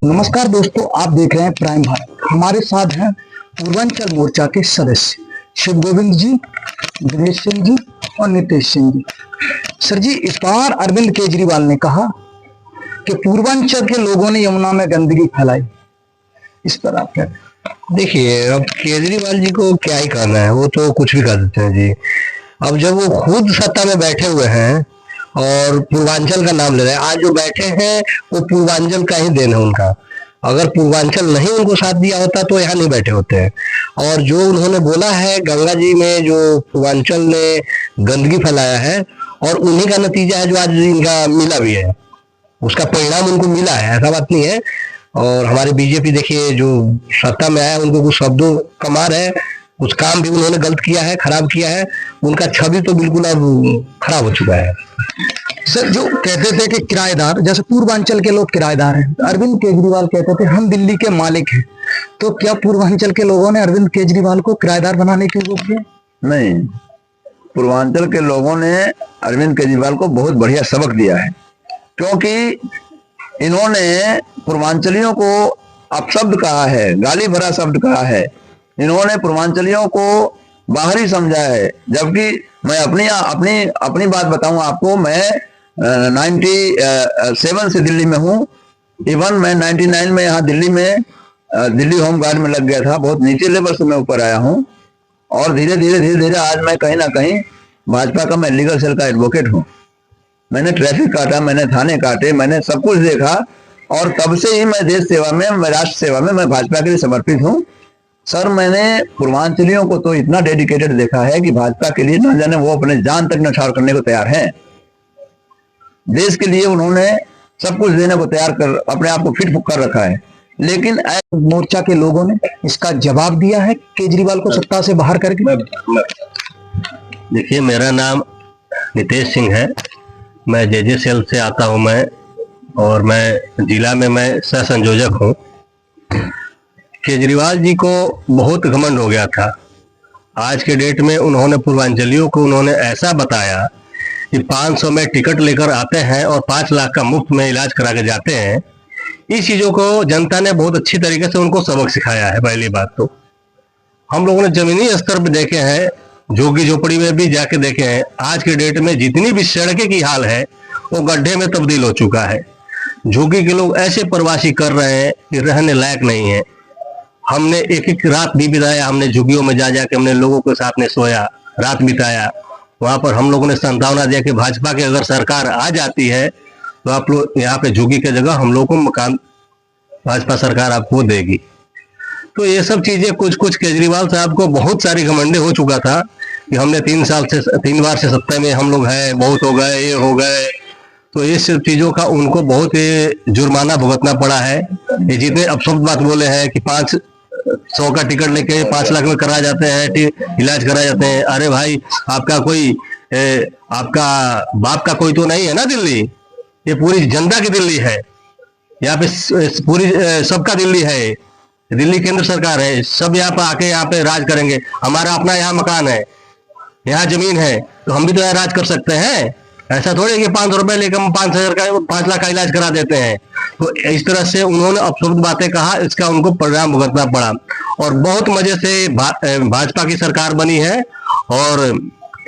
नमस्कार दोस्तों, आप देख रहे हैं प्राइम भारत। हमारे साथ हैं पूर्वांचल मोर्चा के सदस्य शिव गोविंद जी, दिनेश सिंह जी और नितेश सिंह जी। सर जी, इस बार अरविंद केजरीवाल ने कहा कि पूर्वांचल के लोगों ने यमुना में गंदगी फैलाई। इस पर आप क्या? देखिए, अब केजरीवाल जी को क्या ही करना है, वो तो कुछ भी कर देते हैं जी। अब जब वो खुद सत्ता में बैठे हुए हैं और पूर्वांचल का नाम ले रहे हैं, आज जो बैठे हैं वो पूर्वांचल का ही देन है उनका। अगर पूर्वांचल नहीं उनको साथ दिया होता तो यहाँ नहीं बैठे होते हैं। और जो उन्होंने बोला है गंगा जी में जो पूर्वांचल ने गंदगी फैलाया है, और उन्हीं का नतीजा है जो आज इनका मिला भी है, उसका परिणाम उनको मिला है, ऐसा बात नहीं है। और हमारे बीजेपी देखिए जो सत्ता में आया, उनको कुछ शब्दों का मार है, कुछ काम भी उन्होंने गलत किया है, खराब किया है, उनका छवि तो बिल्कुल अब खराब हो चुका है। सर, जो कहते थे कि किराएदार, जैसे पूर्वांचल के लोग किराएदार हैं, अरविंद केजरीवाल कहते थे हम दिल्ली के मालिक हैं, तो क्या पूर्वांचल के लोगों ने अरविंद केजरीवाल को किराएदार बनाने की कोशिश की? नहीं, पूर्वांचल के लोगों ने अरविंद केजरीवाल को बहुत बढ़िया सबक दिया है, क्योंकि इन्होंने पूर्वांचलियों को अपशब्द कहा है, गाली भरा शब्द कहा है। इन्होंने पूर्वांचलियों को बाहरी समझा है, जबकि मैं अपनी अपनी अपनी बात बताऊं आपको, मैं 97 से दिल्ली में हूं। इवन मैं 99 में यहाँ दिल्ली में दिल्ली होम गार्ड में लग गया था। बहुत नीचे लेवल से मैं ऊपर आया हूं, और धीरे धीरे आज मैं कहीं ना कहीं भाजपा का मैं लीगल सेल का एडवोकेट हूं। मैंने ट्रैफिक काटा, मैंने थाने काटे, मैंने सब कुछ देखा, और तब से ही मैं देश सेवा में, मैं राष्ट्र सेवा में, मैं भाजपा के लिए समर्पित हूं। सर, मैंने पूर्वांचलियों को तो इतना डेडिकेटेड देखा है कि भाजपा के लिए न जाने वो अपने जान तक न्यौछावर करने को तैयार हैं। देश के लिए उन्होंने सब कुछ देने को तैयार कर अपने आप को फिट कर रखा है। लेकिन मोर्चा के लोगों ने इसका जवाब दिया है केजरीवाल को सत्ता से बाहर करके। देखिए, मेरा नाम नितेश सिंह है, मैं जेजे सेल से आता हूं मैं, और मैं जिला में मैं सह संयोजक हूं। केजरीवाल जी को बहुत घमंड हो गया था। आज के डेट में उन्होंने पूर्वांचलियों को उन्होंने ऐसा बताया कि 500 में टिकट लेकर आते हैं और 5 लाख का मुफ्त में इलाज करा के जाते हैं। इस चीजों को जनता ने बहुत अच्छी तरीके से उनको सबक सिखाया है। पहली बात तो हम लोगों ने जमीनी स्तर पर देखे हैं, झोगी झोपड़ी में भी जाके देखे हैं। आज के डेट में जितनी भी सड़कें की हाल है वो गड्ढे में तब्दील हो चुका है। झुग्गी के लोग ऐसे प्रवासी कर रहे हैं कि रहने लायक नहीं है। हमने एक एक रात भी बिताया, हमने झुग्गियों में जा जाके हमने लोगों के साथ में सोया, रात बिताया। वहां पर हम लोगों ने संभावना दिया कि भाजपा की अगर सरकार आ जाती है तो आप लोग यहाँ पे झुग्गी की जगह हम लोगों को मकान भाजपा सरकार आपको देगी। तो ये सब चीजें कुछ केजरीवाल साहब को बहुत सारी घमंडे हो चुका था कि हमने 3 बार से सत्ता में हम लोग हैं, बहुत हो गए, ये हो गए। तो इस चीजों का उनको बहुत जुर्माना भुगतना पड़ा है। ये जितने अपशब्द बात बोले हैं कि 500 का टिकट लेके 5 लाख में करा जाते हैं, इलाज करा जाते हैं। अरे भाई, आपका कोई आपका बाप का कोई तो नहीं है ना दिल्ली, ये पूरी जनता की दिल्ली है। यहाँ पे पूरी सबका दिल्ली है, दिल्ली केंद्र सरकार है, सब यहाँ पे आके यहाँ पे राज करेंगे। हमारा अपना यहाँ मकान है, यहाँ जमीन है, तो हम भी तो यहाँ राज कर सकते हैं। ऐसा थोड़ी कि 500 रुपए लेकर हम 5 लाख का इलाज करा देते हैं। तो इस तरह से उन्होंने अपशब्द बातें कहा, इसका उनको परिणाम भुगतना पड़ा। और बहुत मजे से भाजपा की सरकार बनी है, और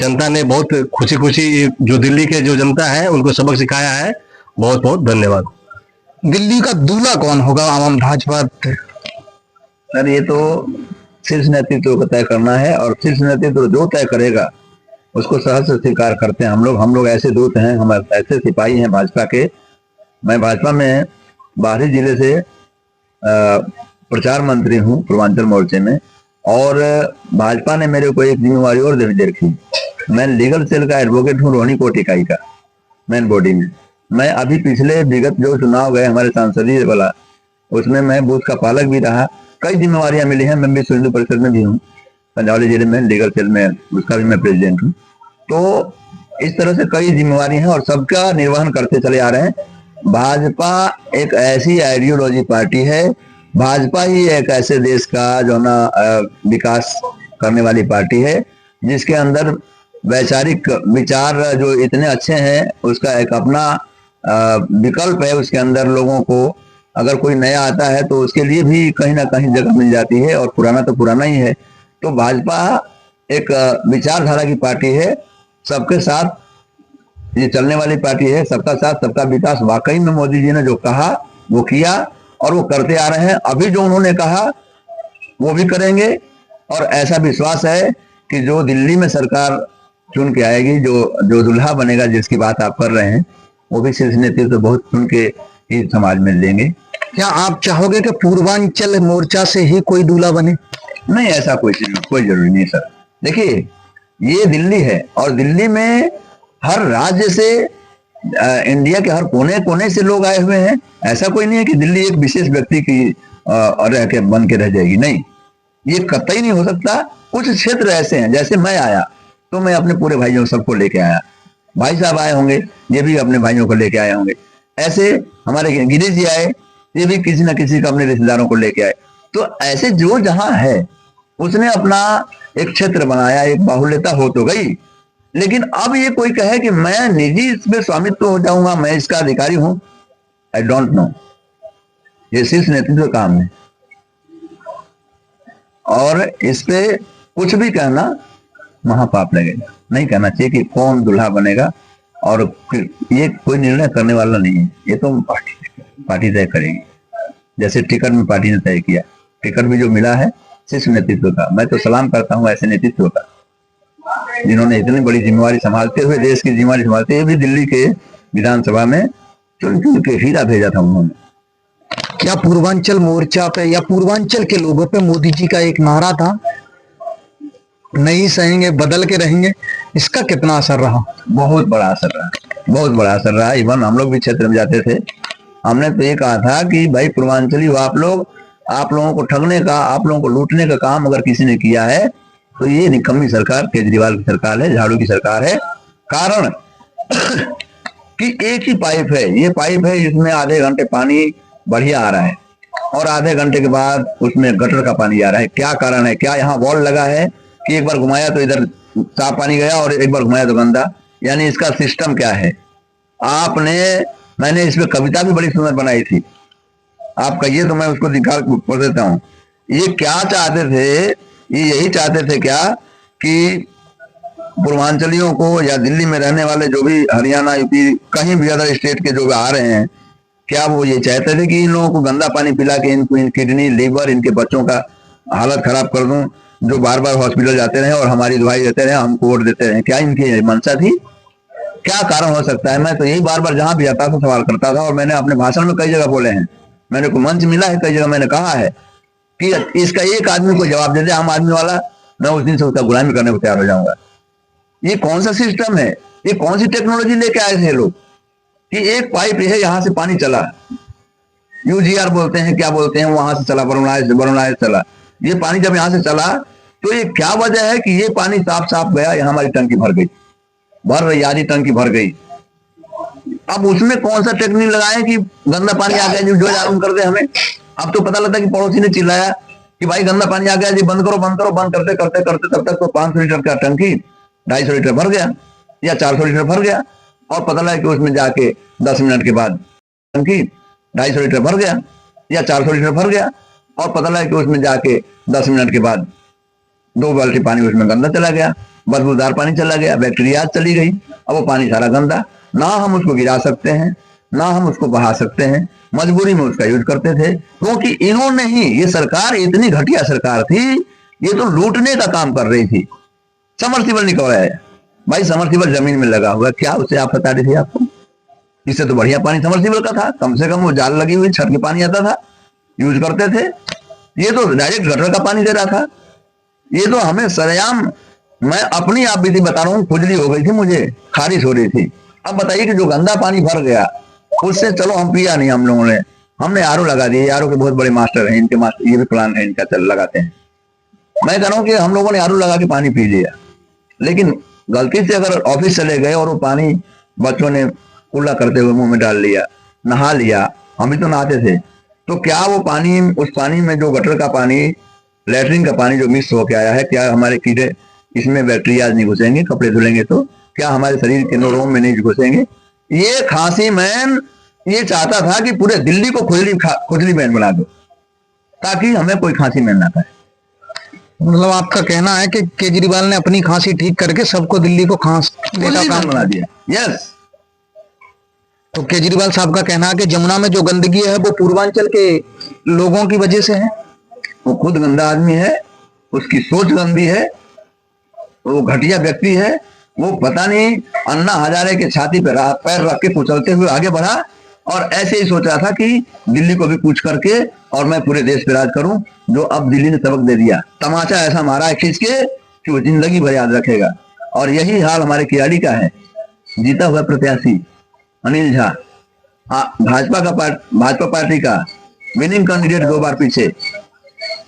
जनता ने बहुत खुशी खुशी, जो दिल्ली के जो जनता है उनको सबक सिखाया है। बहुत बहुत धन्यवाद। दिल्ली का दूल्हा कौन होगा आम भाजपा? सर, ये तो शीर्ष नेतृत्व को तय करना है, और शीर्ष नेतृत्व जो तय करेगा उसको सहर्ष स्वीकार करते हैं। हम लोग ऐसे दूत हैं, हम ऐसे सिपाही हैं भाजपा के। मैं भाजपा में बाहरी जिले से प्रचार मंत्री हूं पूर्वांचल मोर्चे में, और भाजपा ने मेरे को एक जिम्मेवारी और दे रखी। मैं लीगल सेल का एडवोकेट हूं रोहिणी कोर्ट इकाई का, मेन बॉडी में। मैं अभी पिछले विगत जो चुनाव गए हमारे सांसदीय वाला, उसमें मैं बूथ का पालक भी रहा। कई जिम्मेवारियां मिली हैं। मैं विश्व हिंदू परिषद में भी हूँ, पंजाबी जिले में लीगल सेल में, उसका भी मैं प्रेसिडेंट हूँ। तो इस तरह से कई जिम्मेवारी हैं और सबका निर्वहन करते चले आ रहे हैं। भाजपा एक ऐसी आइडियोलॉजी पार्टी है, भाजपा ही एक ऐसे देश का जो ना विकास करने वाली पार्टी है, जिसके अंदर वैचारिक विचार जो इतने अच्छे हैं, उसका एक अपना विकल्प है। उसके अंदर लोगों को अगर कोई नया आता है तो उसके लिए भी कहीं ना कहीं जगह मिल जाती है, और पुराना तो पुराना ही है। तो भाजपा एक विचारधारा की पार्टी है, सबके साथ ये चलने वाली पार्टी है, सबका साथ सबका विकास। वाकई में मोदी जी ने जो कहा वो किया, और वो करते आ रहे हैं। अभी जो उन्होंने कहा वो भी करेंगे, और ऐसा विश्वास है कि जो दिल्ली में सरकार चुन के आएगी, जो दुल्हा बनेगा जिसकी बात आप कर रहे हैं, वो भी शीर्ष नेतृत्व तो बहुत चुन के ही समाज में लेंगे। क्या आप चाहोगे कि पूर्वांचल मोर्चा से ही कोई दूल्हा बने? नहीं, ऐसा कोई जरूरी नहीं सर। देखिए, ये दिल्ली है, और दिल्ली में हर राज्य से इंडिया के हर कोने कोने से लोग आए हुए हैं। ऐसा कोई नहीं है कि दिल्ली एक विशेष व्यक्ति की रह के बन के रह जाएगी, नहीं, ये कतई नहीं हो सकता। कुछ क्षेत्र ऐसे हैं, जैसे मैं आया तो मैं अपने पूरे भाइयों सबको लेके आया, भाई साहब आए होंगे, ये भी अपने भाइयों को लेके आए होंगे। ऐसे हमारे गिरीश जी आए, ये भी किसी ना किसी को अपने रिश्तेदारों को लेके आए। तो ऐसे जो जहां है उसने अपना एक क्षेत्र बनाया, एक बाहुल्यता हो तो गई। लेकिन अब ये कोई कहे कि मैं निजी इसमें स्वामित्व हो जाऊंगा, मैं इसका अधिकारी हूं, आई डोंट नो। ये शीर्ष नेतृत्व का काम है, और इस पे कुछ भी कहना महापाप लगेगा। नहीं कहना चाहिए कि कौन दूल्हा बनेगा, और ये कोई निर्णय करने वाला नहीं है, ये तो पार्टी तय करेगी। जैसे टिकट में पार्टी ने तय किया, टिकट भी जो मिला है शीर्ष नेतृत्व का। मैं तो सलाम करता हूं ऐसे नेतृत्व का, जिन्होंने इतनी बड़ी जिम्मेवारी संभालते हुए, देश की जिम्मेवारी संभालते हुए भी दिल्ली के विधानसभा में चुन चुन के हीरा भेजा था उन्होंने। क्या पूर्वांचल मोर्चा पे या पूर्वांचल के लोगों पे मोदी जी का एक नारा था, नहीं सहेंगे बदल के रहेंगे, इसका कितना असर रहा? बहुत बड़ा असर रहा, बहुत बड़ा असर रहा। इवन हम लोग भी क्षेत्र में जाते थे, हमने तो ये कहा था कि भाई पूर्वांचली हो आप लोगों को ठगने का, आप लोगों को लूटने का काम अगर किसी ने किया है तो ये निकम्मी सरकार केजरीवाल की सरकार है, झाड़ू की सरकार है। कारण कि एक ही पाइप है, ये पाइप है जिसमें आधे घंटे पानी बढ़िया आ रहा है, और आधे घंटे के बाद उसमें गटर का पानी आ रहा है। क्या कारण है? क्या यहाँ वॉल लगा है कि एक बार घुमाया तो इधर साफ पानी गया और एक बार घुमाया तो गंदा? यानी इसका सिस्टम क्या है? मैंने इसमें कविता भी बड़ी सुंदर बनाई थी, आप कहिए तो मैं उसको दिखा पढ़ देता हूँ। ये क्या चाहते थे? ये यही चाहते थे क्या कि पूर्वांचलियों को या दिल्ली में रहने वाले जो भी हरियाणा, यूपी, कहीं भी अदर स्टेट के जो भी आ रहे हैं, क्या वो ये चाहते थे कि इन लोगों को गंदा पानी पिला के इनको किडनी, लीवर, इनके बच्चों का हालत खराब कर दूं, जो बार बार हॉस्पिटल जाते रहे और हमारी दुआई देते रहे, हमको वोट देते रहे? क्या इनकी मंशा थी? क्या कारण हो सकता है? मैं तो यही बार बार जहां भी जाता था सवाल करता था, और मैंने अपने भाषण में कई जगह बोले हैं, मैंने को मंच मिला है, कई जगह मैंने कहा है कि इसका एक आदमी को जवाब दे दे, आम आदमी वाला, मैं उस दिन से उसका गुलामी करने को तैयार हो जाऊंगा। ये कौन सा सिस्टम है? ये कौन सी टेक्नोलॉजी लेके आए थे लोग कि एक पाइप है, यहां से पानी चला, यूजीआर बोलते हैं, क्या बोलते हैं, वहां से चला, वरुणाय चला। ये पानी जब यहां से चला तो ये क्या वजह है कि ये पानी साफ साफ गया, यहाँ हमारी टंकी भर गई, भर रही, आधी टंकी भर गई। अब उसमें कौन सा टेक्निक लगाए कि गंदा पानी आ गया, जो जागरूक कर दे हमें? अब तो पता लगता कि पड़ोसी ने चिल्लाया कि भाई गंदा पानी आ गया जी, बंद करो बंद करो। बंद करते करते करते तब तक तो 500 लीटर का टंकी 250 लीटर भर गया या 400 लीटर भर गया, और पता लगा कि उसमें जाके 10 मिनट के बाद टंकी 250 लीटर भर गया या 400 लीटर भर गया, और पता लगा कि उसमें जाके 10 मिनट के बाद 2 बाल्टी पानी उसमें गंदा चला गया, बदबूदार पानी चला गया, बैक्टीरिया चली गई। अब वो पानी सारा गंदा, ना हम उसको गिरा सकते हैं, ना हम उसको बहा सकते हैं, मजबूरी में उसका यूज करते थे, क्योंकि इन्होंने ही, ये सरकार इतनी घटिया सरकार थी, ये तो लूटने का काम कर रही थी। समरसीबल निकलवाया है भाई, समरसीबल जमीन में लगा हुआ, क्या उससे आप बता रही थी आपको? इससे तो बढ़िया पानी समरसीबल का था, कम से कम वो जाल लगी हुई छत के पानी आता था, यूज करते थे। ये तो डायरेक्ट गटर का पानी दे रहा था। ये तो हमें सरेआम, मैं अपनी आप विधि बता रहा हूँ, खुजली हो गई थी मुझे, खारिश हो रही थी। अब बताइए कि जो गंदा पानी भर गया उससे, चलो हम पिया नहीं, हम लोगों ने, हमने आरओ लगा दिए, आरओ के बहुत बड़े मास्टर हैं, इनके मास्टर, ये भी प्लान है इनका, चल लगाते हैं। मैं कह रहा हूँ कि हम लोगों ने आरओ लगा के पानी पी लिया, लेकिन गलती से अगर ऑफिस चले गए और वो पानी बच्चों ने कुल्ला करते हुए मुंह में डाल लिया, नहा लिया, हम भी तो नहाते थे, तो क्या वो पानी, उस पानी में जो गटर का पानी, लैट्रिन का पानी जो मिक्स होके आया है, क्या हमारे कीड़े इसमें बैक्टीरिया नहीं घुसेंगे? कपड़े धुलेंगे तो क्या हमारे शरीर के नोरों में नहीं घुसेंगे? ये खांसी मैन, ये चाहता था कि पूरे दिल्ली को खुजली बहन बना दो, ताकि हमें कोई खांसी में ना पाए। मतलब आपका कहना है कि केजरीवाल ने अपनी खांसी ठीक करके सबको दिल्ली को खांसने का खुजली काम बहन बना दिया। यस, तो केजरीवाल साहब का कहना है कि जमुना में जो गंदगी है वो पूर्वांचल के लोगों की वजह से है। वो खुद गंदा आदमी है, उसकी सोच गंदी है, वो घटिया व्यक्ति है। वो पता नहीं अन्ना हजारे के छाती पे पैर रख के कुचलते हुए आगे बढ़ा और ऐसे ही सोच रहा था कि दिल्ली को भी पूछ करके और मैं पूरे देश पे राज करूं, जो अब दिल्ली ने सबक दे दिया। तमाचा ऐसा मारा है खींच के कि वो जिंदगी भर याद रखेगा। और यही हाल हमारे कियाड़ी का है। जीता हुआ प्रत्याशी अनिल झा, भाजपा पार्टी का विनिंग कैंडिडेट 2 बार पीछे,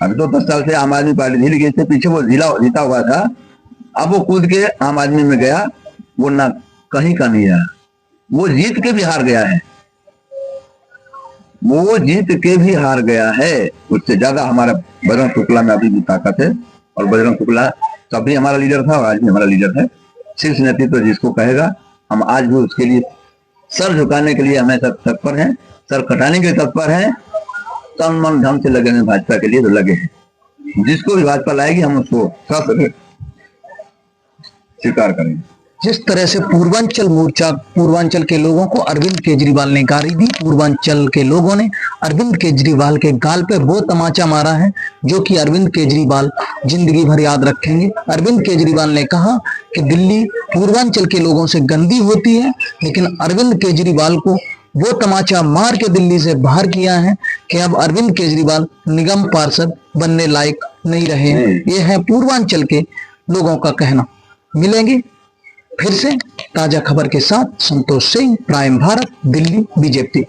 अभी तो 10 साल से आम आदमी पार्टी हिल गई थी, पीछे वो जीता हुआ था। अब वो कूद के आम आदमी में गया, वो ना कहीं का नहीं है। वो जीत के भी हार गया है, वो जीत के भी हार गया है। उससे ज्यादा हमारा बजरंग शुक्ला में अभी भी ताकत है, और बजरंग शुक्ला तब भी हमारा लीडर था और आज भी हमारा लीडर है। शीर्ष नेतृत्व तो जिसको कहेगा, हम आज भी उसके लिए सर झुकाने के लिए हमेशा तत्पर हैं, सर कटाने के लिए तत्पर हैं। तन मन धन से लगे हैं भाजपा के लिए, तो लगे हैं। जिसको भी भाजपा लाएगी हम उसको स्वीकार करेंगे। जिस तरह से पूर्वांचल के लोगों को अरविंद केजरीवाल ने गाली दी, पूर्वांचल के लोगों ने अरविंद केजरीवाल के गाल पे वो तमाचा मारा है जो कि अरविंद केजरीवाल जिंदगी भर याद रखेंगे। अरविंद केजरीवाल ने कहा कि दिल्ली पूर्वांचल के लोगों से गंदी होती है, लेकिन अरविंद केजरीवाल को वो तमाचा मार के दिल्ली से बाहर किया है कि अब अरविंद केजरीवाल निगम पार्षद बनने लायक नहीं रहे। ये है पूर्वांचल के लोगों का कहना। मिलेंगे फिर से ताजा खबर के साथ। Santosh Singh, prime Bharat, Delhi, BJP.